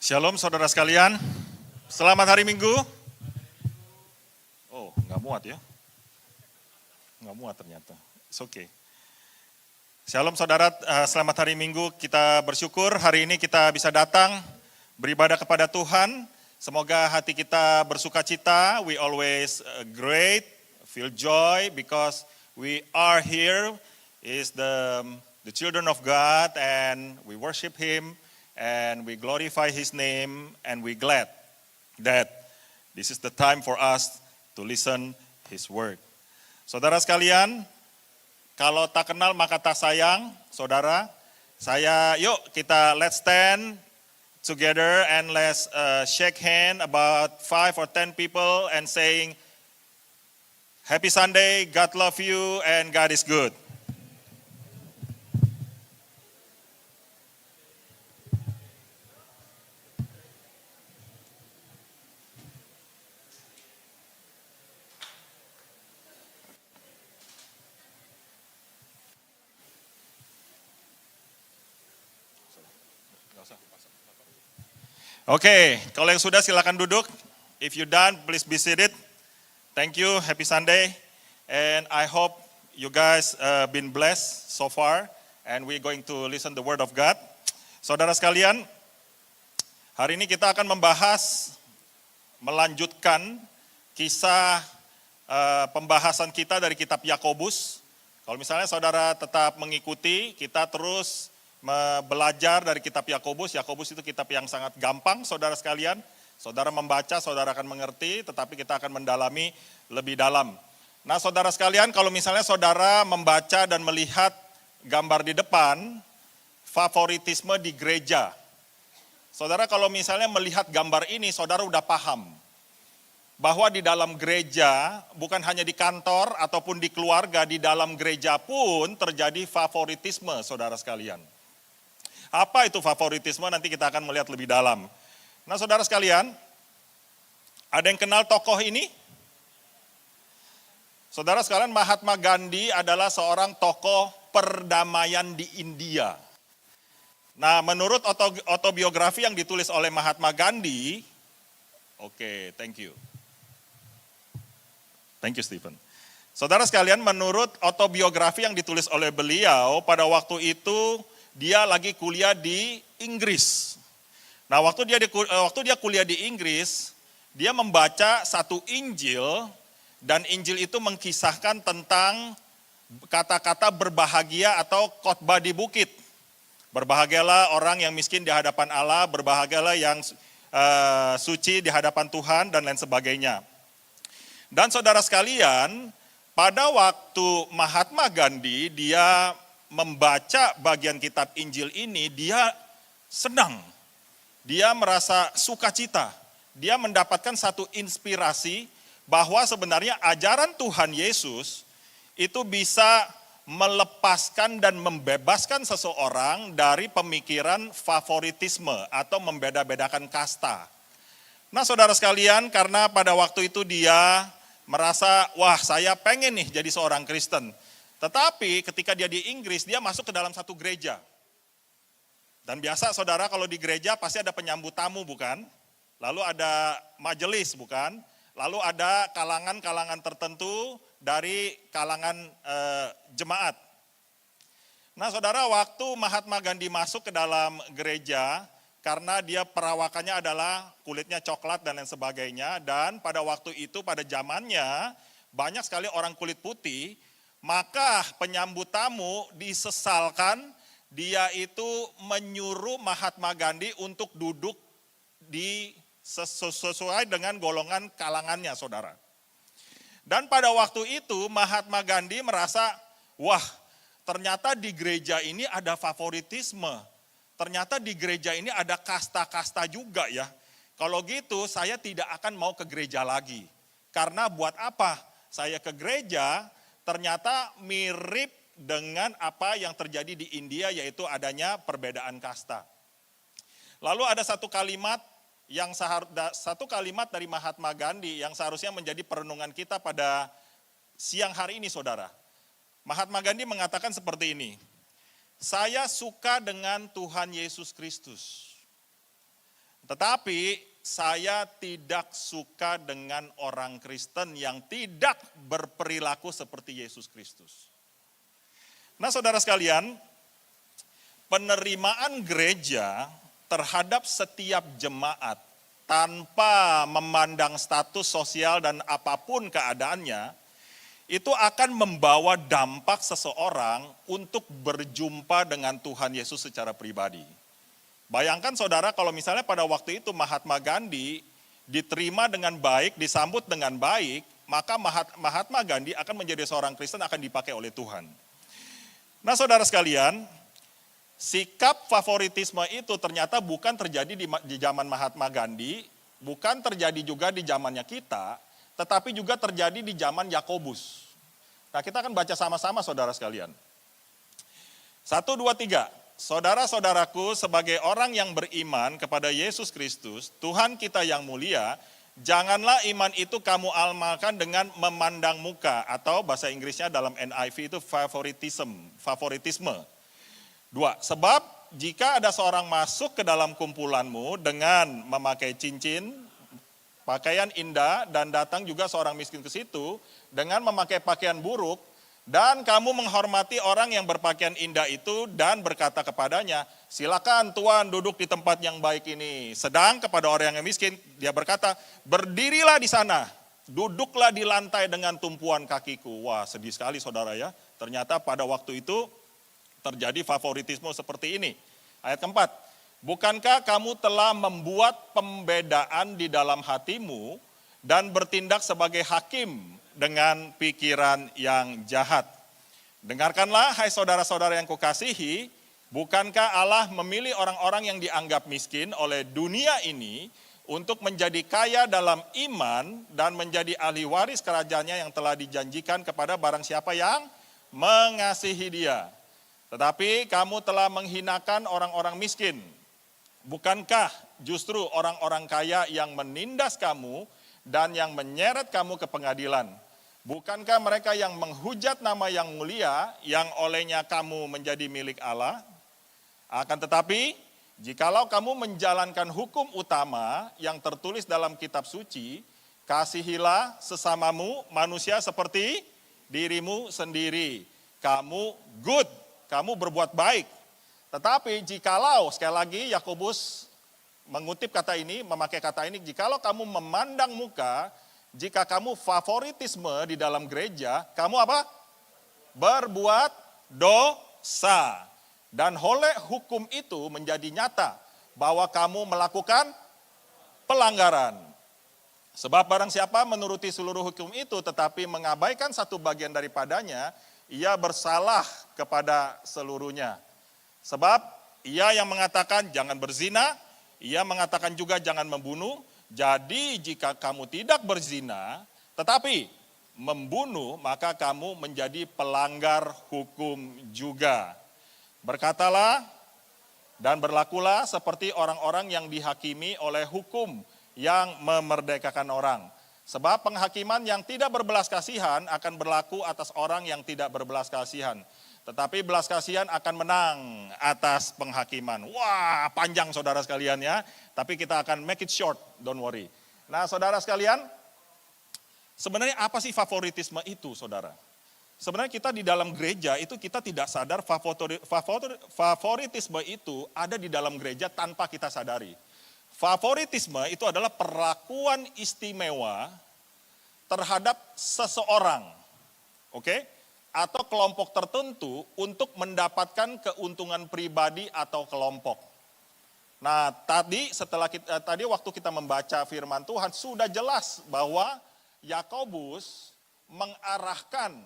Shalom saudara sekalian, selamat hari Minggu. Oh, nggak muat ya? Nggak muat ternyata, it's okay. Shalom saudara, selamat hari Minggu, kita bersyukur hari ini kita bisa datang beribadah kepada Tuhan. Semoga hati kita bersuka cita, we always great, feel joy because we are here, is the children of God and we worship Him. And we glorify His name, and we glad that this is the time for us to listen His word. Saudara sekalian, kalau tak kenal maka tak sayang, saudara. Yuk kita let's stand together and let's shake hand about 5 or 10 people and saying, Happy Sunday, God love you, and God is good. Oke, kalau yang sudah silakan duduk. If you done, please be seated. Thank you, happy Sunday. And I hope you guys been blessed so far. And we're going to listen the word of God. Saudara sekalian, hari ini kita akan melanjutkan kisah pembahasan kita dari kitab Yakobus. Kalau misalnya saudara tetap mengikuti, kita terus belajar dari kitab Yakobus. Yakobus itu kitab yang sangat gampang, saudara sekalian. Saudara membaca, saudara akan mengerti, tetapi kita akan mendalami lebih dalam. Nah, saudara sekalian, kalau misalnya saudara membaca dan melihat gambar di depan, favoritisme di gereja. Saudara kalau misalnya melihat gambar ini, saudara udah paham bahwa di dalam gereja, bukan hanya di kantor ataupun di keluarga, di dalam gereja pun terjadi favoritisme, saudara sekalian. Apa itu favoritisme? Nanti kita akan melihat lebih dalam. Nah, saudara sekalian, ada yang kenal tokoh ini? Saudara sekalian, Mahatma Gandhi adalah seorang tokoh perdamaian di India. Nah, menurut autobiografi yang ditulis oleh Mahatma Gandhi, thank you. Thank you, Stephen. Saudara sekalian, menurut autobiografi yang ditulis oleh beliau, pada waktu itu dia lagi kuliah di Inggris. Nah, waktu dia kuliah di Inggris, dia membaca satu Injil, dan Injil itu mengkisahkan tentang kata-kata berbahagia atau khotbah di bukit. Berbahagialah orang yang miskin di hadapan Allah, berbahagialah yang suci di hadapan Tuhan, dan lain sebagainya. Dan saudara sekalian, pada waktu Mahatma Gandhi, dia membaca bagian kitab Injil ini, dia senang. Dia merasa sukacita. Dia mendapatkan satu inspirasi bahwa sebenarnya ajaran Tuhan Yesus itu bisa melepaskan dan membebaskan seseorang dari pemikiran favoritisme atau membeda-bedakan kasta. Nah, saudara sekalian, karena pada waktu itu dia merasa, wah saya pengen nih jadi seorang Kristen. Tetapi ketika dia di Inggris, dia masuk ke dalam satu gereja. Dan biasa saudara kalau di gereja pasti ada penyambut tamu, bukan? Lalu ada majelis, bukan? Lalu ada kalangan-kalangan tertentu dari kalangan jemaat. Nah, saudara, waktu Mahatma Gandhi masuk ke dalam gereja, karena dia perawakannya adalah kulitnya coklat dan lain sebagainya, dan pada waktu itu, pada zamannya, banyak sekali orang kulit putih, maka penyambut tamu disesalkan, dia itu menyuruh Mahatma Gandhi untuk duduk sesuai dengan golongan kalangannya, saudara. Dan pada waktu itu Mahatma Gandhi merasa, wah ternyata di gereja ini ada favoritisme. Ternyata di gereja ini ada kasta-kasta juga ya. Kalau gitu saya tidak akan mau ke gereja lagi. Karena buat apa saya ke gereja, ternyata mirip dengan apa yang terjadi di India, yaitu adanya perbedaan kasta. Lalu ada satu kalimat dari Mahatma Gandhi yang seharusnya menjadi perenungan kita pada siang hari ini, saudara. Mahatma Gandhi mengatakan seperti ini, saya suka dengan Tuhan Yesus Kristus. Tetapi saya tidak suka dengan orang Kristen yang tidak berperilaku seperti Yesus Kristus. Nah, saudara sekalian, penerimaan gereja terhadap setiap jemaat tanpa memandang status sosial dan apapun keadaannya, itu akan membawa dampak seseorang untuk berjumpa dengan Tuhan Yesus secara pribadi. Bayangkan saudara kalau misalnya pada waktu itu Mahatma Gandhi diterima dengan baik, disambut dengan baik, maka Mahatma Gandhi akan menjadi seorang Kristen, akan dipakai oleh Tuhan. Nah, saudara sekalian, sikap favoritisme itu ternyata bukan terjadi di zaman Mahatma Gandhi, bukan terjadi juga di zamannya kita, tetapi juga terjadi di zaman Yakobus. Nah, kita akan baca sama-sama saudara sekalian. 1, 2, 3. Saudara-saudaraku, sebagai orang yang beriman kepada Yesus Kristus, Tuhan kita yang mulia, janganlah iman itu kamu amalkan dengan memandang muka, atau bahasa Inggrisnya dalam NIV itu favoritisme. 2, sebab jika ada seorang masuk ke dalam kumpulanmu dengan memakai cincin, pakaian indah, dan datang juga seorang miskin ke situ dengan memakai pakaian buruk, dan kamu menghormati orang yang berpakaian indah itu dan berkata kepadanya, silakan Tuan duduk di tempat yang baik ini. Sedang kepada orang yang miskin, dia berkata, berdirilah di sana, duduklah di lantai dengan tumpuan kakiku. Wah, sedih sekali saudara ya. Ternyata pada waktu itu terjadi favoritisme seperti ini. Ayat keempat, bukankah kamu telah membuat pembedaan di dalam hatimu dan bertindak sebagai hakim dengan pikiran yang jahat. Dengarkanlah hai saudara-saudara yang kukasihi, bukankah Allah memilih orang-orang yang dianggap miskin oleh dunia ini untuk menjadi kaya dalam iman dan menjadi ahli waris kerajaannya yang telah dijanjikan kepada barang siapa yang mengasihi dia. Tetapi kamu telah menghinakan orang-orang miskin. Bukankah justru orang-orang kaya yang menindas kamu dan yang menyeret kamu ke pengadilan? Bukankah mereka yang menghujat nama yang mulia, yang olehnya kamu menjadi milik Allah? Akan tetapi, jikalau kamu menjalankan hukum utama yang tertulis dalam kitab suci, kasihilah sesamamu manusia seperti dirimu sendiri. Kamu good, kamu berbuat baik. Tetapi jikalau, sekali lagi Yakobus mengutip kata ini, memakai kata ini, jikalau kamu memandang muka, jika kamu favoritisme di dalam gereja, kamu apa? Berbuat dosa. Dan oleh hukum itu menjadi nyata bahwa kamu melakukan pelanggaran. Sebab barang siapa menuruti seluruh hukum itu tetapi mengabaikan satu bagian daripadanya, ia bersalah kepada seluruhnya. Sebab ia yang mengatakan jangan berzina, ia mengatakan juga jangan membunuh. Jadi jika kamu tidak berzina, tetapi membunuh, maka kamu menjadi pelanggar hukum juga. Berkatalah dan berlakulah seperti orang-orang yang dihakimi oleh hukum yang memerdekakan orang. Sebab penghakiman yang tidak berbelas kasihan akan berlaku atas orang yang tidak berbelas kasihan. Tetapi belas kasihan akan menang atas penghakiman. Wah, panjang saudara sekalian ya. Tapi kita akan make it short, don't worry. Nah saudara sekalian, sebenarnya apa sih favoritisme itu saudara? Sebenarnya kita di dalam gereja itu kita tidak sadar favoritisme itu ada di dalam gereja tanpa kita sadari. Favoritisme itu adalah perlakuan istimewa terhadap seseorang. Oke? Atau kelompok tertentu untuk mendapatkan keuntungan pribadi atau kelompok. Nah, tadi waktu kita membaca firman Tuhan sudah jelas bahwa Yakobus mengarahkan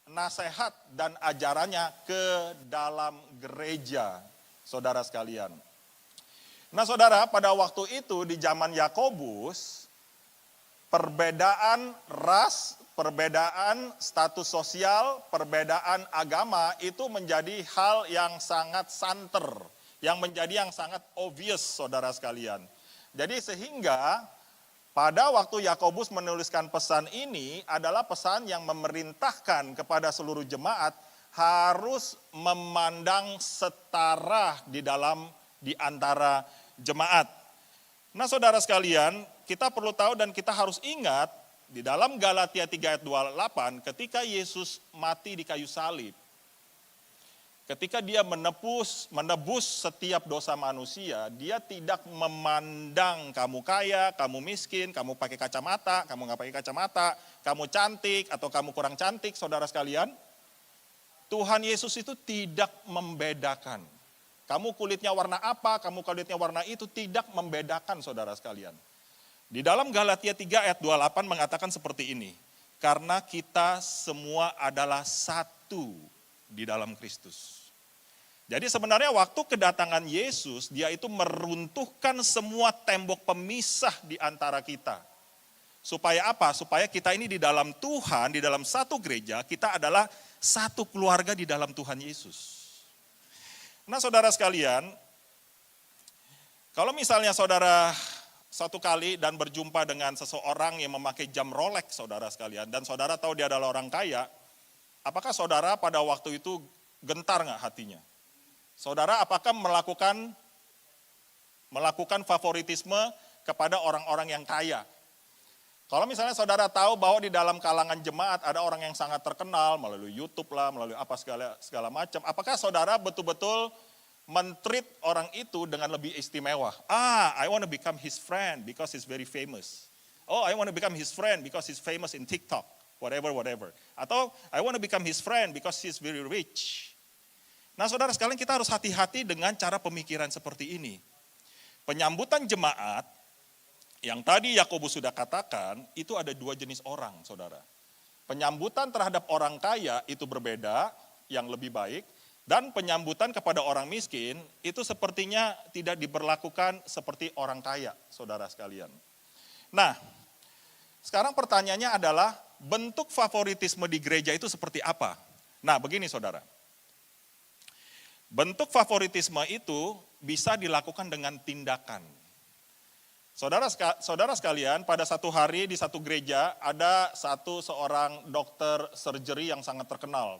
nasihat dan ajarannya ke dalam gereja, saudara sekalian. Nah, saudara, pada waktu itu di zaman Yakobus, perbedaan ras, perbedaan status sosial, perbedaan agama itu menjadi hal yang sangat santer, yang menjadi yang sangat obvious saudara sekalian. Jadi sehingga pada waktu Yakobus menuliskan pesan ini adalah pesan yang memerintahkan kepada seluruh jemaat harus memandang setara di antara jemaat. Nah saudara sekalian, kita perlu tahu dan kita harus ingat, di dalam Galatia 3 ayat 28, ketika Yesus mati di kayu salib, ketika dia menebus setiap dosa manusia, dia tidak memandang kamu kaya, kamu miskin, kamu pakai kacamata, kamu nggak pakai kacamata, kamu cantik atau kamu kurang cantik, saudara sekalian. Tuhan Yesus itu tidak membedakan. Kamu kulitnya warna apa, kamu kulitnya warna itu, tidak membedakan saudara sekalian. Di dalam Galatia 3 ayat 28 mengatakan seperti ini. Karena kita semua adalah satu di dalam Kristus. Jadi sebenarnya waktu kedatangan Yesus, dia itu meruntuhkan semua tembok pemisah di antara kita. Supaya apa? Supaya kita ini di dalam Tuhan, di dalam satu gereja, kita adalah satu keluarga di dalam Tuhan Yesus. Nah saudara sekalian, kalau misalnya saudara satu kali dan berjumpa dengan seseorang yang memakai jam Rolex saudara sekalian, dan saudara tahu dia adalah orang kaya, apakah saudara pada waktu itu gentar nggak hatinya? Saudara apakah melakukan favoritisme kepada orang-orang yang kaya? Kalau misalnya saudara tahu bahwa di dalam kalangan jemaat ada orang yang sangat terkenal melalui YouTube lah, melalui apa segala macam, apakah saudara betul-betul men-treat orang itu dengan lebih istimewa? I want to become his friend because he's very famous. Oh, I want to become his friend because he's famous in TikTok, whatever. Atau I want to become his friend because he's very rich. Nah, saudara sekalian, kita harus hati-hati dengan cara pemikiran seperti ini. Penyambutan jemaat yang tadi Yakobus sudah katakan, itu ada dua jenis orang, saudara. Penyambutan terhadap orang kaya itu berbeda, yang lebih baik. Dan penyambutan kepada orang miskin, itu sepertinya tidak diberlakukan seperti orang kaya, saudara sekalian. Nah, sekarang pertanyaannya adalah, bentuk favoritisme di gereja itu seperti apa? Nah, begini saudara. Bentuk favoritisme itu bisa dilakukan dengan tindakan. Saudara sekalian, pada satu hari di satu gereja ada seorang dokter surgery yang sangat terkenal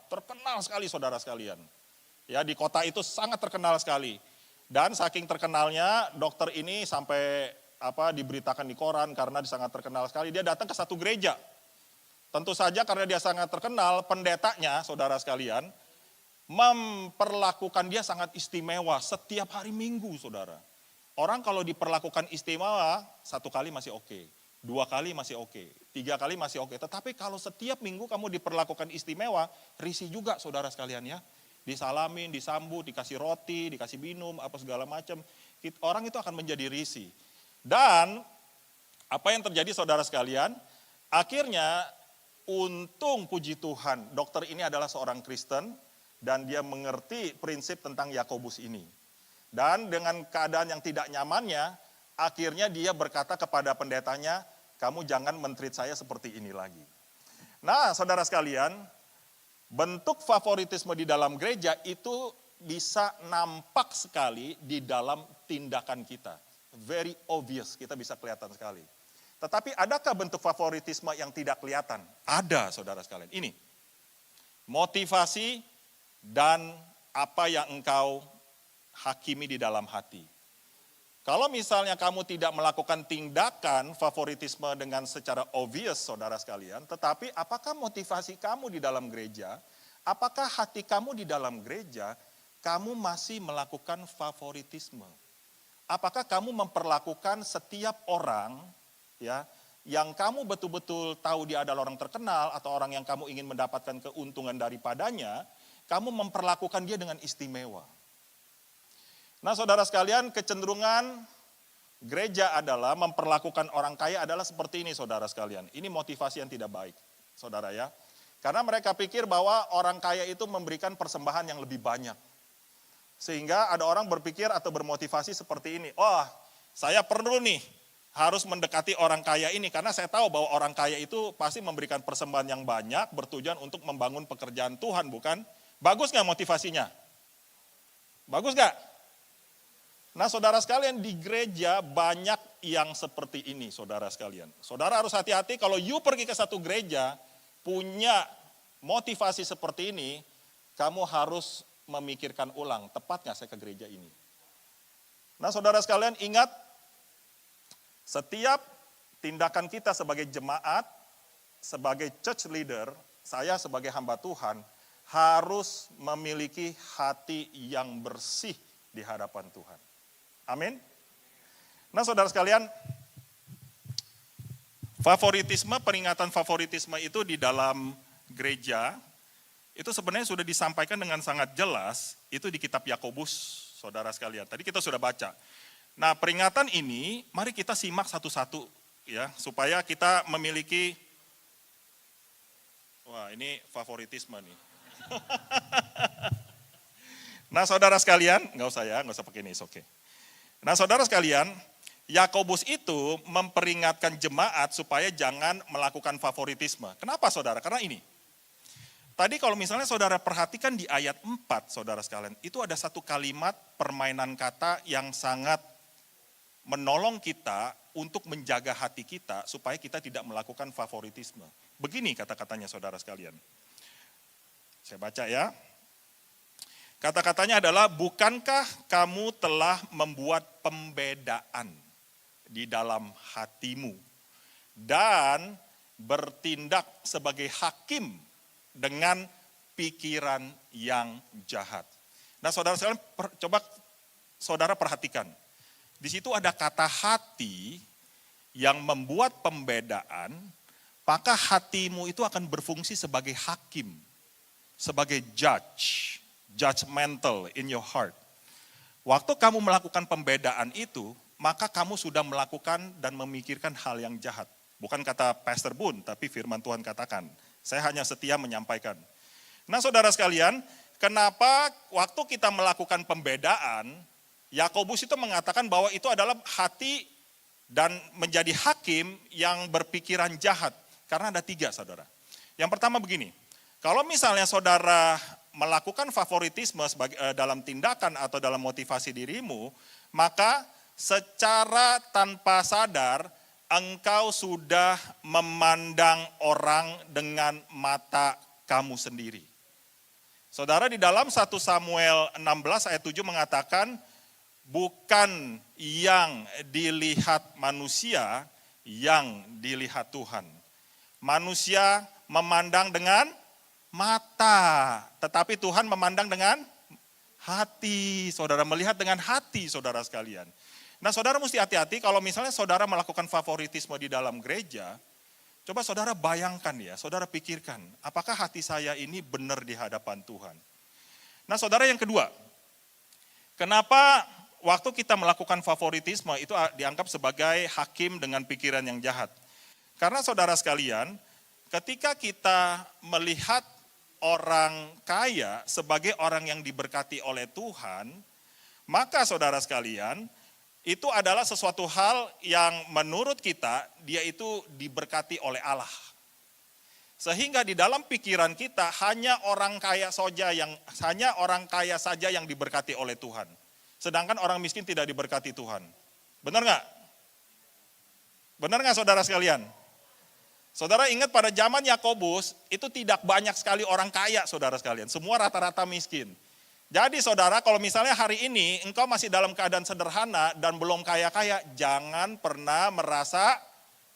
sekali saudara sekalian. Ya, di kota itu sangat terkenal sekali. Dan saking terkenalnya dokter ini sampai diberitakan di koran karena dia sangat terkenal sekali. Dia datang ke satu gereja. Tentu saja karena dia sangat terkenal, pendetanya saudara sekalian memperlakukan dia sangat istimewa setiap hari Minggu, saudara. Orang kalau diperlakukan istimewa, satu kali masih oke, dua kali masih oke, tiga kali masih oke. Tetapi kalau setiap minggu kamu diperlakukan istimewa, risih juga saudara sekalian ya. Disalamin, disambut, dikasih roti, dikasih minum, apa segala macam. Orang itu akan menjadi risih. Dan apa yang terjadi saudara sekalian, akhirnya untung puji Tuhan, dokter ini adalah seorang Kristen dan dia mengerti prinsip tentang Yakobus ini. Dan dengan keadaan yang tidak nyamannya, akhirnya dia berkata kepada pendetanya, kamu jangan men-treat saya seperti ini lagi. Nah, saudara sekalian, bentuk favoritisme di dalam gereja itu bisa nampak sekali di dalam tindakan kita. Very obvious, kita bisa kelihatan sekali. Tetapi adakah bentuk favoritisme yang tidak kelihatan? Ada, saudara sekalian. Ini, motivasi dan apa yang engkau hakimi di dalam hati. Kalau misalnya kamu tidak melakukan tindakan favoritisme dengan secara obvious, saudara sekalian, tetapi apakah motivasi kamu di dalam gereja, apakah hati kamu di dalam gereja, kamu masih melakukan favoritisme? Apakah kamu memperlakukan setiap orang ya yang kamu betul-betul tahu dia adalah orang terkenal atau orang yang kamu ingin mendapatkan keuntungan daripadanya, kamu memperlakukan dia dengan istimewa? Nah, saudara sekalian, kecenderungan gereja adalah memperlakukan orang kaya adalah seperti ini, saudara sekalian. Ini motivasi yang tidak baik, saudara ya. Karena mereka pikir bahwa orang kaya itu memberikan persembahan yang lebih banyak. Sehingga ada orang berpikir atau bermotivasi seperti ini. Oh, saya perlu nih harus mendekati orang kaya ini. Karena saya tahu bahwa orang kaya itu pasti memberikan persembahan yang banyak bertujuan untuk membangun pekerjaan Tuhan, bukan? Bagus nggak motivasinya? Bagus nggak? Nah, saudara sekalian, di gereja banyak yang seperti ini, saudara sekalian. Saudara harus hati-hati kalau you pergi ke satu gereja, punya motivasi seperti ini, kamu harus memikirkan ulang, tepat nggak saya ke gereja ini? Nah, saudara sekalian, ingat, Setiap tindakan kita sebagai jemaat, sebagai church leader, saya sebagai hamba Tuhan, harus memiliki hati yang bersih di hadapan Tuhan. Amin. Nah saudara sekalian, favoritisme, peringatan favoritisme itu di dalam gereja, itu sebenarnya sudah disampaikan dengan sangat jelas, itu di kitab Yakobus, saudara sekalian. Tadi kita sudah baca. Nah peringatan ini, mari kita simak satu-satu ya, supaya kita memiliki, wah ini favoritisme nih. Nah saudara sekalian, nggak usah pakai ini, oke. Nah saudara sekalian, Yakobus itu memperingatkan jemaat supaya jangan melakukan favoritisme. Kenapa saudara? Karena ini. Tadi kalau misalnya saudara perhatikan di ayat 4 saudara sekalian, itu ada satu kalimat permainan kata yang sangat menolong kita untuk menjaga hati kita supaya kita tidak melakukan favoritisme. Begini kata-katanya saudara sekalian. Saya baca ya. Kata-katanya adalah, bukankah kamu telah membuat pembedaan di dalam hatimu dan bertindak sebagai hakim dengan pikiran yang jahat. Nah saudara sekalian, coba saudara perhatikan. Di situ ada kata hati yang membuat pembedaan, maka hatimu itu akan berfungsi sebagai hakim, sebagai judgmental in your heart. Waktu kamu melakukan pembedaan itu, maka kamu sudah melakukan dan memikirkan hal yang jahat. Bukan kata Pastor Boon, tapi firman Tuhan katakan. Saya hanya setia menyampaikan. Nah saudara sekalian, kenapa waktu kita melakukan pembedaan, Yakobus itu mengatakan bahwa itu adalah hati dan menjadi hakim yang berpikiran jahat. Karena ada 3 saudara. Yang pertama begini, kalau misalnya saudara melakukan favoritisme dalam tindakan atau dalam motivasi dirimu, maka secara tanpa sadar engkau sudah memandang orang dengan mata kamu sendiri. Saudara, di dalam 1 Samuel 16 ayat 7 mengatakan, bukan yang dilihat manusia, yang dilihat Tuhan. Manusia memandang dengan mata, tetapi Tuhan memandang dengan hati. Saudara melihat dengan hati saudara sekalian. Nah saudara mesti hati-hati kalau misalnya saudara melakukan favoritisme di dalam gereja, coba saudara bayangkan ya, saudara pikirkan, apakah hati saya ini benar di hadapan Tuhan? Nah saudara yang kedua, kenapa waktu kita melakukan favoritisme itu dianggap sebagai hakim dengan pikiran yang jahat? Karena saudara sekalian, ketika kita melihat orang kaya sebagai orang yang diberkati oleh Tuhan, maka saudara sekalian, itu adalah sesuatu hal yang menurut kita, dia itu diberkati oleh Allah. Sehingga di dalam pikiran kita, hanya orang kaya saja yang diberkati oleh Tuhan. Sedangkan orang miskin tidak diberkati Tuhan. Benar nggak? Benar nggak saudara sekalian? Saudara ingat pada zaman Yakobus, itu tidak banyak sekali orang kaya saudara sekalian. Semua rata-rata miskin. Jadi saudara, kalau misalnya hari ini engkau masih dalam keadaan sederhana dan belum kaya-kaya, jangan pernah merasa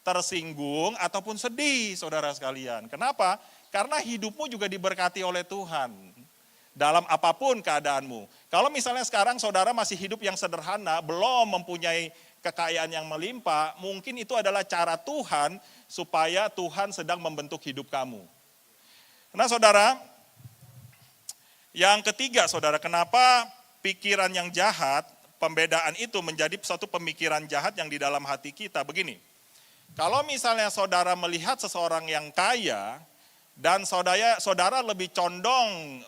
tersinggung ataupun sedih saudara sekalian. Kenapa? Karena hidupmu juga diberkati oleh Tuhan. Dalam apapun keadaanmu. Kalau misalnya sekarang saudara masih hidup yang sederhana, belum mempunyai kekayaan yang melimpah, mungkin itu adalah cara Tuhan supaya Tuhan sedang membentuk hidup kamu. Nah saudara, yang ketiga saudara, kenapa pikiran yang jahat, pembedaan itu menjadi suatu pemikiran jahat yang di dalam hati kita? Begini, kalau misalnya saudara melihat seseorang yang kaya dan saudara lebih condong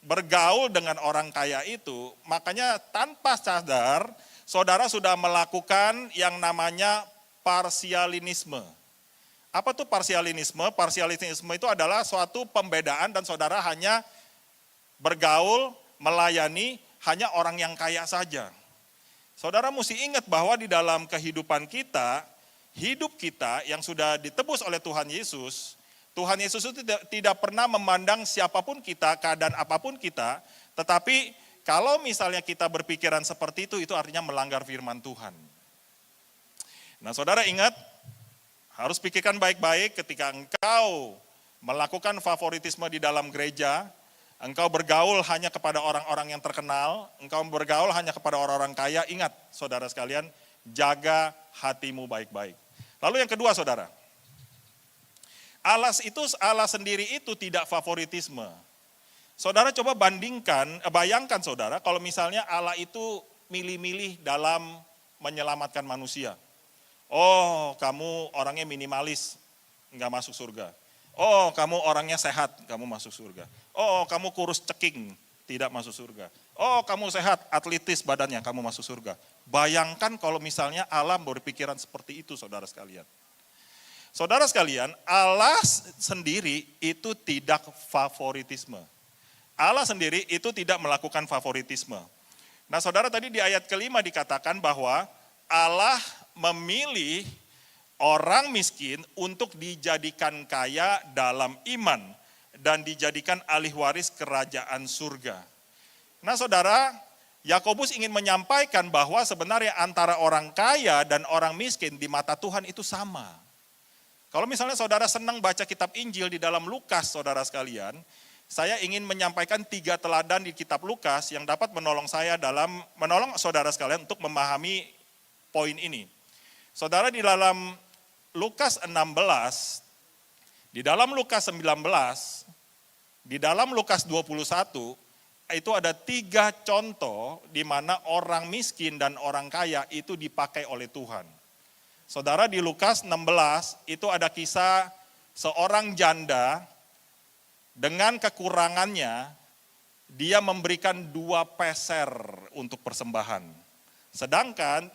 bergaul dengan orang kaya itu, makanya tanpa sadar saudara sudah melakukan yang namanya parsialinisme. Apa tuh parsialinisme? Parsialinisme itu adalah suatu pembedaan dan saudara hanya bergaul, melayani hanya orang yang kaya saja. Saudara mesti ingat bahwa di dalam kehidupan kita, hidup kita yang sudah ditebus oleh Tuhan Yesus itu tidak pernah memandang siapapun kita, keadaan apapun kita, tetapi kalau misalnya kita berpikiran seperti itu artinya melanggar firman Tuhan. Nah saudara ingat, harus pikirkan baik-baik ketika engkau melakukan favoritisme di dalam gereja, engkau bergaul hanya kepada orang-orang yang terkenal, engkau bergaul hanya kepada orang-orang kaya, ingat saudara sekalian, jaga hatimu baik-baik. Lalu yang kedua saudara, Allah sendiri itu tidak favoritisme. Saudara coba bayangkan saudara, kalau misalnya Allah itu milih-milih dalam menyelamatkan manusia. Oh, kamu orangnya minimalis, nggak masuk surga. Oh, kamu orangnya sehat, kamu masuk surga. Oh, kamu kurus ceking, tidak masuk surga. Oh, kamu sehat, atletis badannya, kamu masuk surga. Bayangkan kalau misalnya Allah berpikiran seperti itu, saudara sekalian. Saudara sekalian, Allah sendiri itu tidak favoritisme. Allah sendiri itu tidak melakukan favoritisme. Nah, saudara tadi di ayat kelima dikatakan bahwa Allah memilih orang miskin untuk dijadikan kaya dalam iman dan dijadikan ahli waris kerajaan surga. Nah saudara, Yakobus ingin menyampaikan bahwa sebenarnya antara orang kaya dan orang miskin di mata Tuhan itu sama. Kalau misalnya saudara senang baca kitab Injil di dalam Lukas, saudara sekalian, saya ingin menyampaikan 3 teladan di kitab Lukas yang dapat menolong saudara sekalian untuk memahami poin ini. Saudara di dalam Lukas 16, di dalam Lukas 19, di dalam Lukas 21, itu ada 3 contoh di mana orang miskin dan orang kaya itu dipakai oleh Tuhan. Saudara di Lukas 16 itu ada kisah seorang janda dengan kekurangannya, dia memberikan 2 peser untuk persembahan. Sedangkan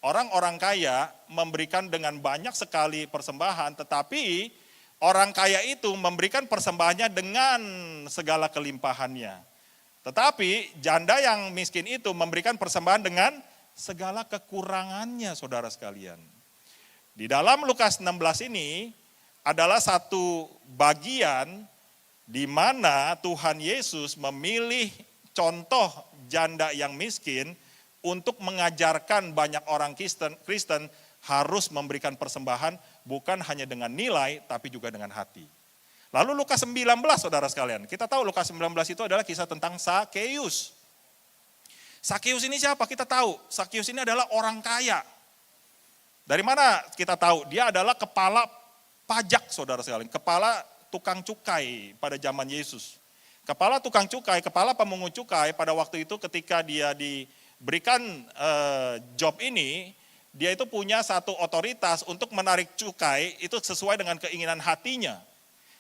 orang-orang kaya memberikan dengan banyak sekali persembahan, tetapi orang kaya itu memberikan persembahannya dengan segala kelimpahannya. Tetapi janda yang miskin itu memberikan persembahan dengan segala kekurangannya, saudara sekalian. Di dalam Lukas 16 ini adalah satu bagian di mana Tuhan Yesus memilih contoh janda yang miskin untuk mengajarkan banyak orang Kristen harus memberikan persembahan bukan hanya dengan nilai tapi juga dengan hati. Lalu Lukas 19 saudara sekalian, kita tahu Lukas 19 itu adalah kisah tentang Sakeus. Sakeus ini siapa? Kita tahu, Sakeus ini adalah orang kaya. Dari mana kita tahu? Dia adalah kepala pajak saudara sekalian, kepala tukang cukai pada zaman Yesus. Kepala tukang cukai, kepala pemungut cukai pada waktu itu ketika dia diberikan job ini, dia itu punya satu otoritas untuk menarik cukai itu sesuai dengan keinginan hatinya.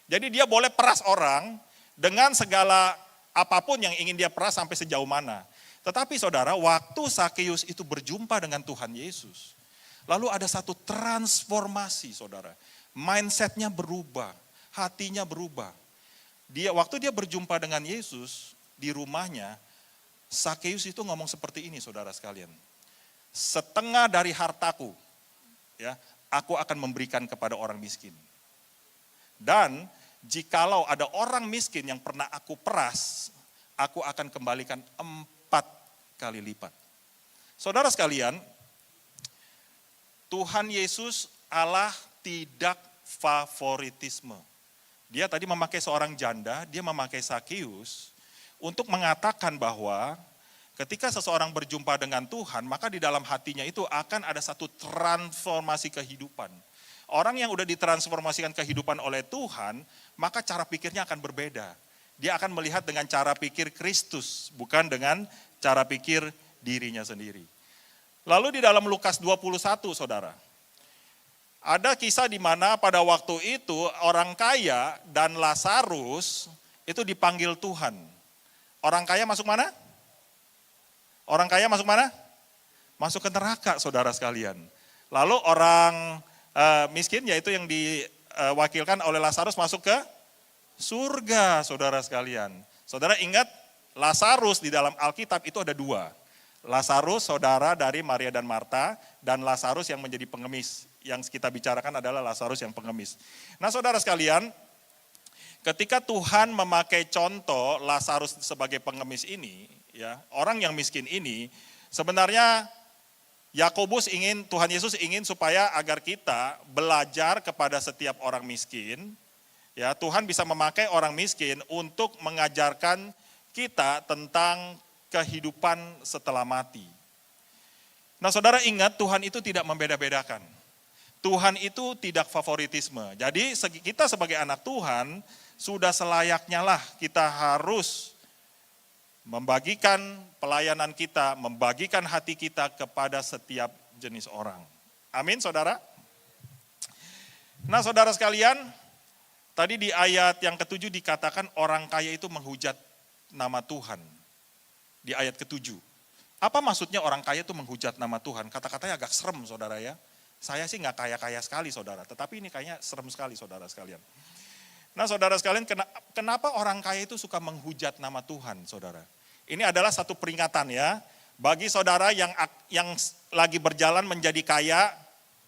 Jadi dia boleh peras orang dengan segala apapun yang ingin dia peras sampai sejauh mana. Tetapi saudara, waktu Sakeus itu berjumpa dengan Tuhan Yesus, lalu ada satu transformasi saudara. Mindsetnya berubah, hatinya berubah. Waktu dia berjumpa dengan Yesus di rumahnya, Sakeus itu ngomong seperti ini saudara sekalian. Setengah dari hartaku, ya, aku akan memberikan kepada orang miskin. Dan jikalau ada orang miskin yang pernah aku peras, aku akan kembalikan 4 kali lipat. Saudara sekalian, Tuhan Yesus Allah tidak favoritisme. Dia tadi memakai seorang janda, dia memakai Sakeus untuk mengatakan bahwa ketika seseorang berjumpa dengan Tuhan, maka di dalam hatinya itu akan ada satu transformasi kehidupan. Orang yang udah ditransformasikan kehidupan oleh Tuhan, maka cara pikirnya akan berbeda. Dia akan melihat dengan cara pikir Kristus, bukan dengan cara pikir dirinya sendiri. Lalu di dalam Lukas 21, saudara, ada kisah di mana pada waktu itu orang kaya dan Lazarus itu dipanggil Tuhan. Orang kaya masuk mana? Orang kaya masuk mana? Masuk ke neraka, saudara sekalian. Lalu orang miskin, yaitu yang diwakilkan oleh Lazarus, masuk ke surga, saudara sekalian. Saudara ingat, Lazarus di dalam Alkitab itu ada 2. Lazarus, saudara dari Maria dan Marta, dan Lazarus yang menjadi pengemis. Yang kita bicarakan adalah Lazarus yang pengemis. Nah saudara sekalian, ketika Tuhan memakai contoh Lazarus sebagai pengemis ini, ya, orang yang miskin ini, sebenarnya Tuhan Yesus ingin supaya agar kita belajar kepada setiap orang miskin. Ya, Tuhan bisa memakai orang miskin untuk mengajarkan kita tentang kehidupan setelah mati. Nah, saudara ingat Tuhan itu tidak membeda-bedakan. Tuhan itu tidak favoritisme. Jadi kita sebagai anak Tuhan sudah selayaknya lah kita harus membagikan pelayanan kita, membagikan hati kita kepada setiap jenis orang. Amin, saudara. Nah, saudara sekalian, tadi di ayat yang ke-7 dikatakan orang kaya itu menghujat nama Tuhan. Di ayat ke-7. Apa maksudnya orang kaya itu menghujat nama Tuhan? Kata-katanya agak serem, saudara ya. Saya sih nggak kaya-kaya sekali, saudara. Tetapi ini kayaknya serem sekali, saudara sekalian. Nah, saudara sekalian, kenapa orang kaya itu suka menghujat nama Tuhan, saudara? Ini adalah satu peringatan ya. Bagi saudara yang lagi berjalan menjadi kaya,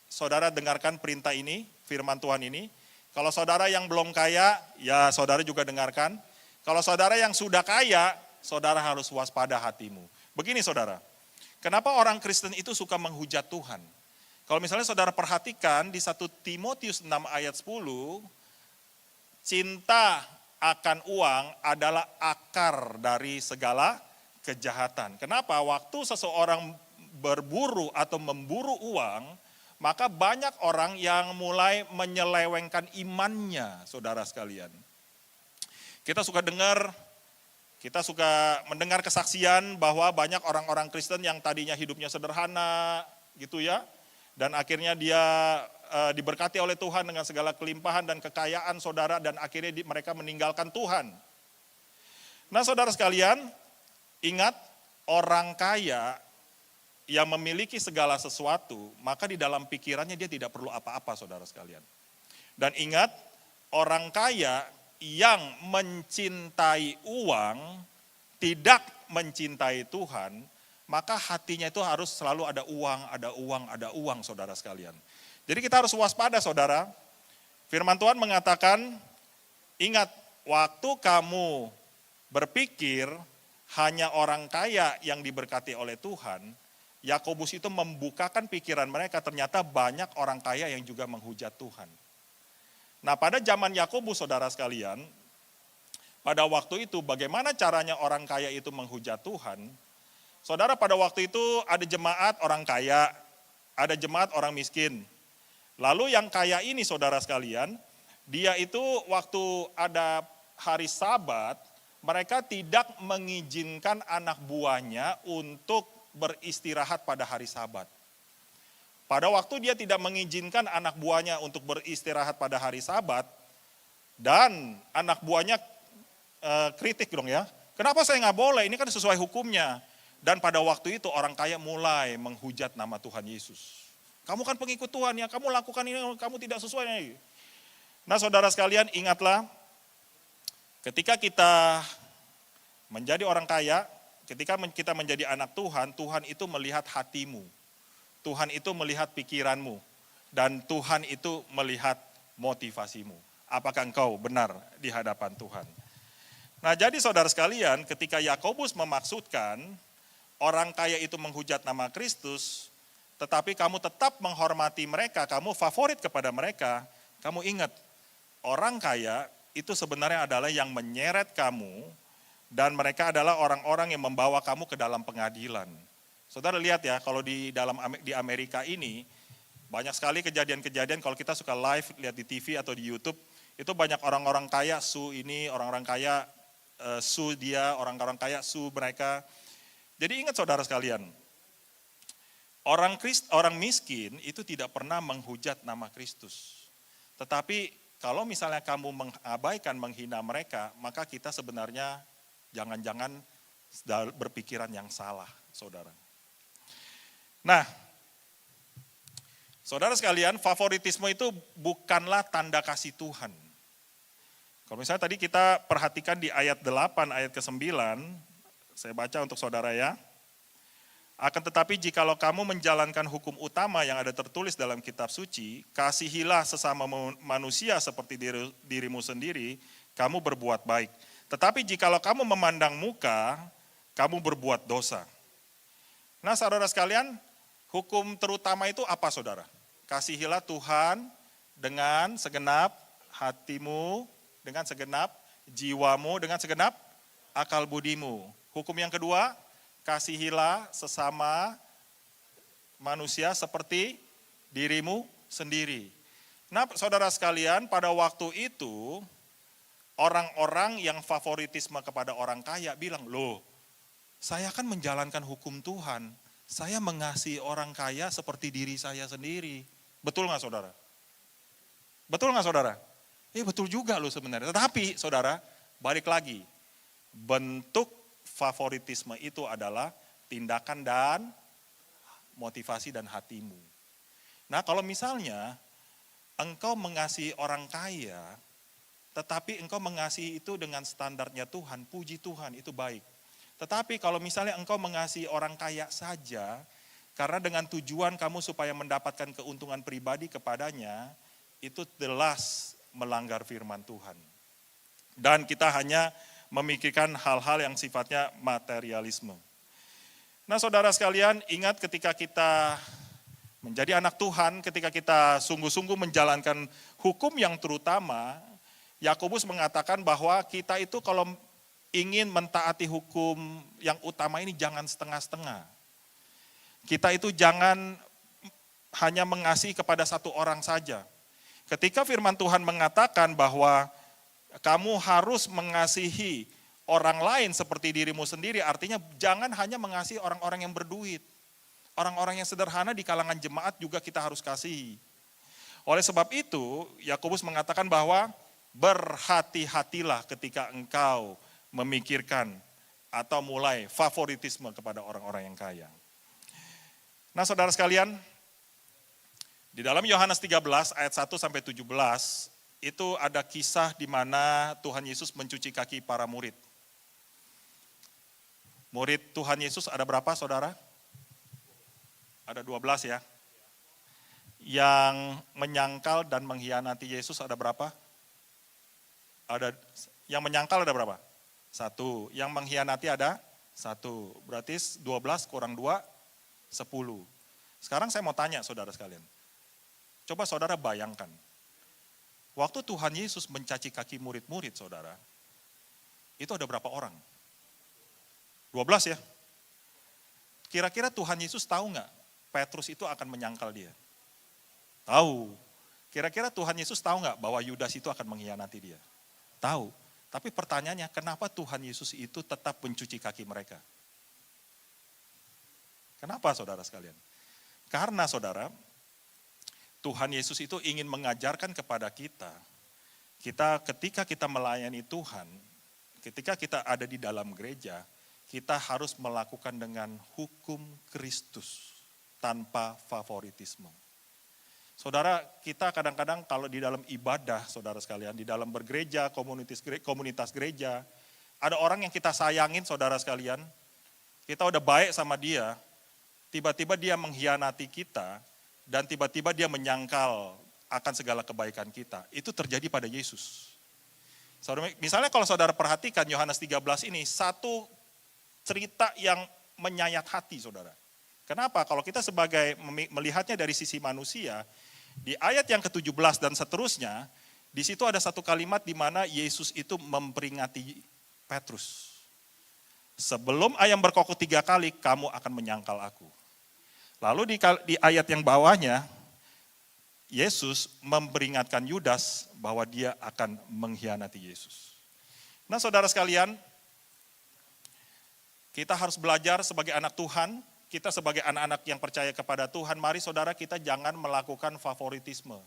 saudara dengarkan perintah ini, firman Tuhan ini. Kalau saudara yang belum kaya, ya saudara juga dengarkan. Kalau saudara yang sudah kaya, saudara harus waspada hatimu. Begini saudara, kenapa orang Kristen itu suka menghujat Tuhan? Kalau misalnya saudara perhatikan di 1 Timotius 6 ayat 10, cinta akan uang adalah akar dari segala kejahatan. Kenapa? Waktu seseorang berburu atau memburu uang, maka banyak orang yang mulai menyelewengkan imannya, saudara sekalian. Kita suka mendengar kesaksian bahwa banyak orang-orang Kristen yang tadinya hidupnya sederhana, gitu ya. Dan akhirnya dia diberkati oleh Tuhan dengan segala kelimpahan dan kekayaan saudara, dan akhirnya mereka meninggalkan Tuhan. Nah, saudara sekalian, ingat orang kaya yang memiliki segala sesuatu, maka di dalam pikirannya dia tidak perlu apa-apa, saudara sekalian. Dan ingat, orang kaya yang mencintai uang, tidak mencintai Tuhan, maka hatinya itu harus selalu ada uang, saudara sekalian. Jadi kita harus waspada, saudara. Firman Tuhan mengatakan, ingat, waktu kamu berpikir hanya orang kaya yang diberkati oleh Tuhan, Yakobus itu membukakan pikiran mereka, ternyata banyak orang kaya yang juga menghujat Tuhan. Nah, pada zaman Yakobus, saudara sekalian, pada waktu itu bagaimana caranya orang kaya itu menghujat Tuhan? Saudara, pada waktu itu ada jemaat orang kaya, ada jemaat orang miskin. Lalu yang kaya ini, saudara sekalian, dia itu waktu ada hari Sabat, mereka tidak mengizinkan anak buahnya untuk beristirahat pada hari Sabat. Pada waktu dia tidak mengizinkan anak buahnya untuk beristirahat pada hari Sabat, dan anak buahnya kritik dong ya, kenapa saya nggak boleh, ini kan sesuai hukumnya. Dan pada waktu itu orang kaya mulai menghujat nama Tuhan Yesus. Kamu kan pengikut Tuhan ya, kamu lakukan ini, kamu tidak sesuai. Nah, saudara sekalian, ingatlah, ketika kita menjadi orang kaya, ketika kita menjadi anak Tuhan, Tuhan itu melihat hatimu. Tuhan itu melihat pikiranmu. Dan Tuhan itu melihat motivasimu. Apakah engkau benar di hadapan Tuhan? Nah, jadi saudara sekalian, ketika Yakobus memaksudkan orang kaya itu menghujat nama Kristus, tetapi kamu tetap menghormati mereka, kamu favorit kepada mereka, kamu ingat, orang kaya itu sebenarnya adalah yang menyeret kamu, dan mereka adalah orang-orang yang membawa kamu ke dalam pengadilan. Saudara lihat ya, kalau di Amerika ini, banyak sekali kejadian-kejadian, kalau kita suka live, lihat di TV atau di YouTube, itu banyak orang-orang kaya sue ini, orang-orang kaya sue dia, orang-orang kaya sue mereka. Jadi ingat saudara sekalian, orang miskin itu tidak pernah menghujat nama Kristus. Tetapi kalau misalnya kamu mengabaikan, menghina mereka, maka kita sebenarnya jangan-jangan berpikiran yang salah, saudara. Nah, saudara sekalian, favoritisme itu bukanlah tanda kasih Tuhan. Kalau misalnya tadi kita perhatikan di ayat 8, ayat ke-9, saya baca untuk saudara ya. Akan tetapi jikalau kamu menjalankan hukum utama yang ada tertulis dalam kitab suci, kasihilah sesama manusia seperti dirimu sendiri, kamu berbuat baik. Tetapi jikalau kamu memandang muka, kamu berbuat dosa. Nah, saudara sekalian, Hukum terutama itu apa saudara? Kasihilah Tuhan dengan segenap hatimu, dengan segenap jiwamu, dengan segenap akal budimu. Hukum yang kedua, kasihilah sesama manusia seperti dirimu sendiri. Nah saudara sekalian, pada waktu itu orang-orang yang favoritisme kepada orang kaya bilang, loh saya kan menjalankan hukum Tuhan, saya mengasihi orang kaya seperti diri saya sendiri. Betul nggak saudara? Betul nggak saudara? Betul juga loh sebenarnya. Tetapi saudara, balik lagi, bentuk favoritisme itu adalah tindakan dan motivasi dan hatimu. Nah kalau misalnya engkau mengasihi orang kaya, tetapi engkau mengasihi itu dengan standarnya Tuhan, puji Tuhan, itu baik. Tetapi kalau misalnya engkau mengasihi orang kaya saja, karena dengan tujuan kamu supaya mendapatkan keuntungan pribadi kepadanya, itu jelas melanggar firman Tuhan. Dan kita hanya memikirkan hal-hal yang sifatnya materialisme. Nah saudara sekalian, ingat ketika kita menjadi anak Tuhan, ketika kita sungguh-sungguh menjalankan hukum yang terutama, Yakobus mengatakan bahwa kita itu kalau ingin mentaati hukum yang utama ini jangan setengah-setengah. Kita itu jangan hanya mengasihi kepada satu orang saja. Ketika firman Tuhan mengatakan bahwa kamu harus mengasihi orang lain seperti dirimu sendiri, artinya jangan hanya mengasihi orang-orang yang berduit. Orang-orang yang sederhana di kalangan jemaat juga kita harus kasihi. Oleh sebab itu, Yakobus mengatakan bahwa berhati-hatilah ketika engkau memikirkan atau mulai favoritisme kepada orang-orang yang kaya. Nah saudara sekalian, di dalam Yohanes 13 ayat 1 sampai 17, itu ada kisah di mana Tuhan Yesus mencuci kaki para murid. Murid Tuhan Yesus ada berapa saudara? Ada 12 ya. Yang menyangkal dan mengkhianati Yesus ada berapa? Yang menyangkal ada berapa? 1. Yang mengkhianati ada 1. Berarti 12 kurang 2, 10. Sekarang saya mau tanya saudara sekalian. Coba saudara bayangkan. Waktu Tuhan Yesus mencaci kaki murid-murid saudara, itu ada berapa orang? 12 ya. Kira-kira Tuhan Yesus tahu nggak Petrus itu akan menyangkal dia? Tahu. Kira-kira Tuhan Yesus tahu nggak bahwa Yudas itu akan mengkhianati dia? Tahu. Tapi pertanyaannya, kenapa Tuhan Yesus itu tetap mencuci kaki mereka? Kenapa saudara sekalian? Karena saudara, Tuhan Yesus itu ingin mengajarkan kepada kita ketika kita melayani Tuhan, ketika kita ada di dalam gereja, kita harus melakukan dengan hukum Kristus tanpa favoritisme. Saudara, kita kadang-kadang kalau di dalam ibadah, saudara sekalian, di dalam bergereja, komunitas gereja, ada orang yang kita sayangin, saudara sekalian, kita udah baik sama dia, tiba-tiba dia mengkhianati kita, dan tiba-tiba dia menyangkal akan segala kebaikan kita. Itu terjadi pada Yesus. Saudara, misalnya kalau saudara perhatikan Yohanes 13 ini, satu cerita yang menyayat hati saudara. Kenapa? Kalau kita sebagai melihatnya dari sisi manusia, di ayat yang ke-17 dan seterusnya, di situ ada satu kalimat di mana Yesus itu memperingati Petrus. Sebelum ayam berkokok 3 kali, kamu akan menyangkal aku. Lalu di ayat yang bawahnya, Yesus memperingatkan Yudas bahwa dia akan mengkhianati Yesus. Nah saudara sekalian, kita harus belajar sebagai anak Tuhan, kita sebagai anak-anak yang percaya kepada Tuhan, mari saudara kita jangan melakukan favoritisme.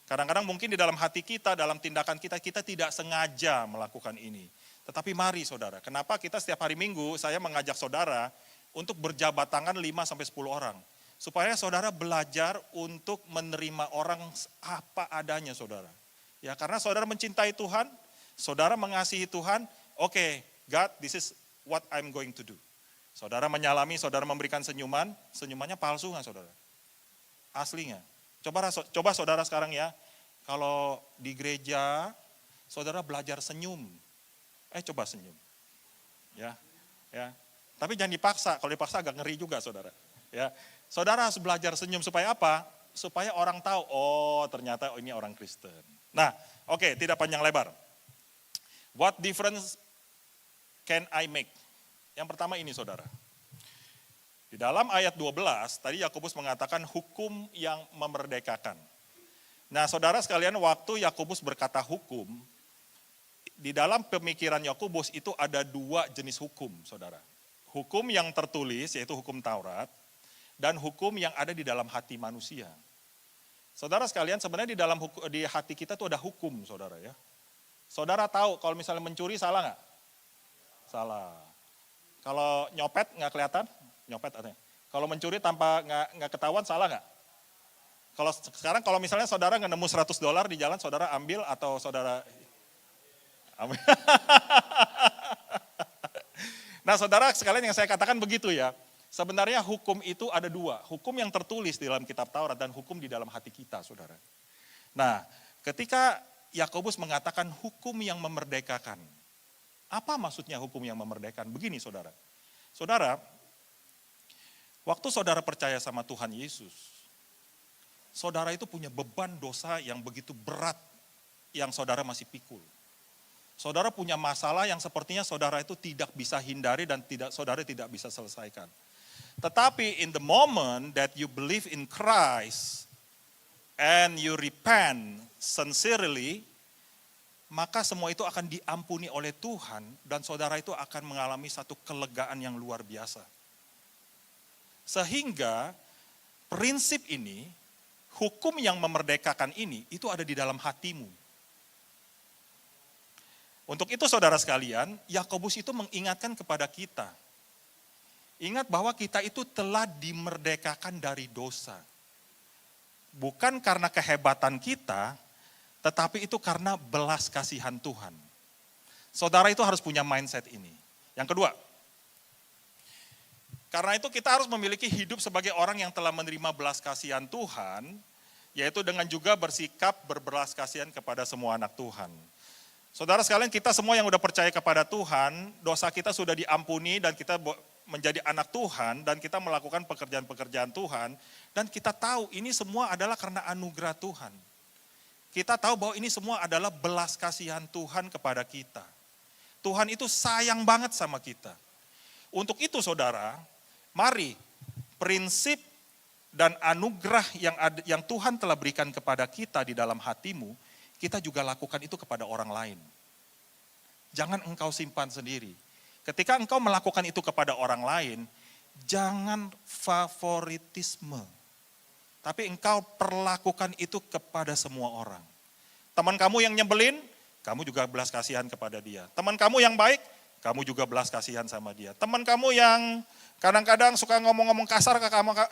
Kadang-kadang mungkin di dalam hati kita, dalam tindakan kita, kita tidak sengaja melakukan ini. Tetapi mari saudara, kenapa kita setiap hari Minggu saya mengajak saudara untuk berjabat tangan 5-10 orang. Supaya saudara belajar untuk menerima orang apa adanya saudara. Ya karena saudara mencintai Tuhan, saudara mengasihi Tuhan, oke, God, this is what I'm going to do. Saudara menyalami, saudara memberikan senyuman, senyumannya palsu nggak saudara? Asli nggak? Coba saudara sekarang ya, kalau di gereja, saudara belajar senyum. Coba senyum. Ya. Tapi jangan dipaksa, kalau dipaksa agak ngeri juga saudara. Ya. Saudara harus belajar senyum supaya apa? Supaya orang tahu, oh ternyata ini orang Kristen. Nah, oke, tidak panjang lebar. What difference can I make? Yang pertama ini saudara. Di dalam ayat 12, tadi Yakobus mengatakan hukum yang memerdekakan. Nah saudara sekalian, waktu Yakobus berkata hukum, di dalam pemikiran Yakobus itu ada dua jenis hukum saudara. Hukum yang tertulis yaitu hukum Taurat, dan hukum yang ada di dalam hati manusia. Saudara sekalian, sebenarnya di hati kita tuh ada hukum saudara ya. Saudara tahu kalau misalnya mencuri salah nggak? Salah. Kalau nyopet nggak kelihatan? Nyopet artinya. Kalau mencuri tanpa nggak ketahuan salah nggak? Kalau sekarang kalau misalnya saudara nggak nemu $100 di jalan, saudara ambil atau saudara ambil? Nah saudara sekalian yang saya katakan begitu ya. Sebenarnya hukum itu ada dua. Hukum yang tertulis di dalam kitab Taurat dan hukum di dalam hati kita saudara. Nah ketika Yakobus mengatakan hukum yang memerdekakan. Apa maksudnya hukum yang memerdekakan? Begini saudara. Saudara, waktu saudara percaya sama Tuhan Yesus, saudara itu punya beban dosa yang begitu berat yang saudara masih pikul. Saudara punya masalah yang sepertinya saudara itu tidak bisa hindari dan saudara tidak bisa selesaikan. Tetapi in the moment that you believe in Christ and you repent sincerely, maka semua itu akan diampuni oleh Tuhan dan saudara itu akan mengalami satu kelegaan yang luar biasa. Sehingga prinsip ini, hukum yang memerdekakan ini, itu ada di dalam hatimu. Untuk itu saudara sekalian, Yakobus itu mengingatkan kepada kita. Ingat bahwa kita itu telah dimerdekakan dari dosa. Bukan karena kehebatan kita, tetapi itu karena belas kasihan Tuhan. Saudara itu harus punya mindset ini. Yang kedua, karena itu kita harus memiliki hidup sebagai orang yang telah menerima belas kasihan Tuhan, yaitu dengan juga bersikap berbelas kasihan kepada semua anak Tuhan. Saudara sekalian, kita semua yang sudah percaya kepada Tuhan, dosa kita sudah diampuni dan kita menjadi anak Tuhan dan kita melakukan pekerjaan-pekerjaan Tuhan, dan kita tahu ini semua adalah karena anugerah Tuhan. Kita tahu bahwa ini semua adalah belas kasihan Tuhan kepada kita. Tuhan itu sayang banget sama kita. Untuk itu saudara, mari prinsip dan anugerah yang Tuhan telah berikan kepada kita di dalam hatimu, kita juga lakukan itu kepada orang lain. Jangan engkau simpan sendiri. Ketika engkau melakukan itu kepada orang lain, jangan favoritisme. Tapi engkau perlakukan itu kepada semua orang. Teman kamu yang nyebelin, kamu juga belas kasihan kepada dia. Teman kamu yang baik, kamu juga belas kasihan sama dia. Teman kamu yang kadang-kadang suka ngomong-ngomong kasar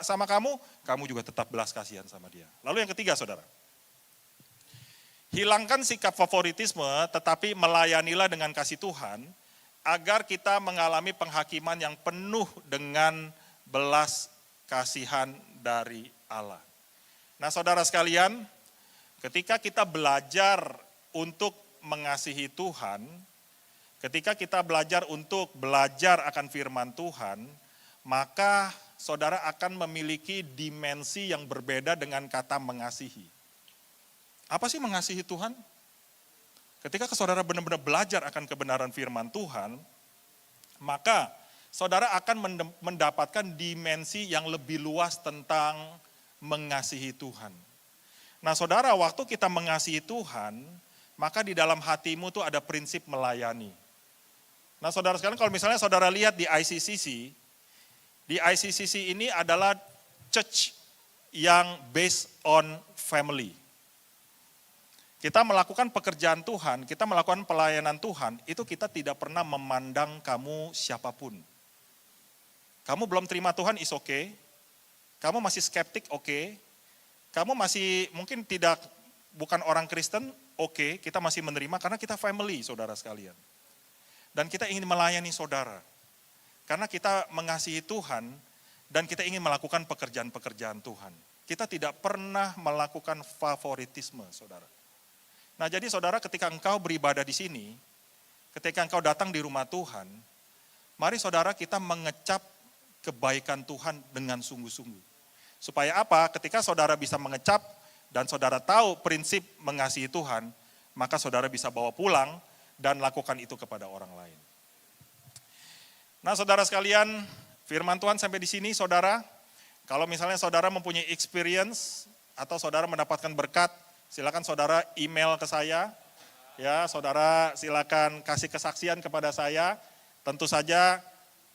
sama kamu, kamu juga tetap belas kasihan sama dia. Lalu yang ketiga saudara, hilangkan sikap favoritisme tetapi melayanilah dengan kasih Tuhan, agar kita mengalami penghakiman yang penuh dengan belas kasihan dari Allah. Nah saudara sekalian, ketika kita belajar untuk mengasihi Tuhan, ketika kita belajar untuk belajar akan firman Tuhan, maka saudara akan memiliki dimensi yang berbeda dengan kata mengasihi. Apa sih mengasihi Tuhan? Ketika saudara benar-benar belajar akan kebenaran firman Tuhan, maka saudara akan mendapatkan dimensi yang lebih luas tentang mengasihi Tuhan. Nah saudara, waktu kita mengasihi Tuhan, maka di dalam hatimu tuh ada prinsip melayani. Nah saudara sekalian, kalau misalnya saudara lihat di ICCC ini adalah church yang based on family. Kita melakukan pekerjaan Tuhan, kita melakukan pelayanan Tuhan, itu kita tidak pernah memandang kamu siapapun. Kamu belum terima Tuhan, is okay. Kamu masih skeptik, okay. Kamu masih mungkin bukan orang Kristen, okay. Kita masih menerima karena kita family, saudara sekalian. Dan kita ingin melayani saudara. Karena kita mengasihi Tuhan dan kita ingin melakukan pekerjaan-pekerjaan Tuhan. Kita tidak pernah melakukan favoritisme, saudara. Nah jadi saudara, ketika engkau beribadah di sini, ketika engkau datang di rumah Tuhan, mari saudara kita mengecap kebaikan Tuhan dengan sungguh-sungguh. Supaya apa? Ketika saudara bisa mengecap dan saudara tahu prinsip mengasihi Tuhan, maka saudara bisa bawa pulang dan lakukan itu kepada orang lain. Nah, saudara sekalian, firman Tuhan sampai di sini, saudara. Kalau misalnya saudara mempunyai experience atau saudara mendapatkan berkat, silakan saudara email ke saya. Ya, saudara silakan kasih kesaksian kepada saya. Tentu saja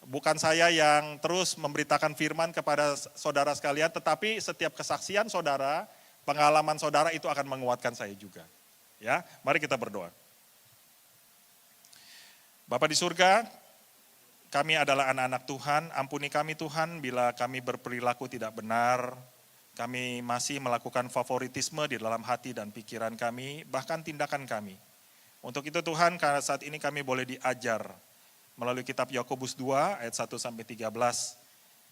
bukan saya yang terus memberitakan firman kepada saudara sekalian, tetapi setiap kesaksian saudara, pengalaman saudara itu akan menguatkan saya juga. Ya, mari kita berdoa. Bapa di surga, kami adalah anak-anak Tuhan, ampuni kami Tuhan bila kami berperilaku tidak benar, kami masih melakukan favoritisme di dalam hati dan pikiran kami, bahkan tindakan kami. Untuk itu Tuhan, karena saat ini kami boleh diajar melalui kitab Yakobus 2 ayat 1-13,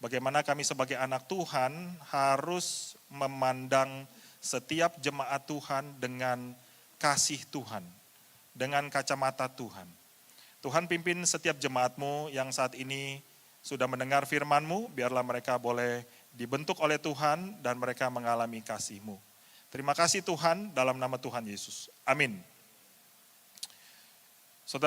bagaimana kami sebagai anak Tuhan harus memandang setiap jemaat Tuhan dengan kasih Tuhan, dengan kacamata Tuhan. Tuhan pimpin setiap jemaat-Mu yang saat ini sudah mendengar firman-Mu, biarlah mereka boleh dibentuk oleh Tuhan dan mereka mengalami kasih-Mu. Terima kasih Tuhan, dalam nama Tuhan Yesus. Amin. Saudara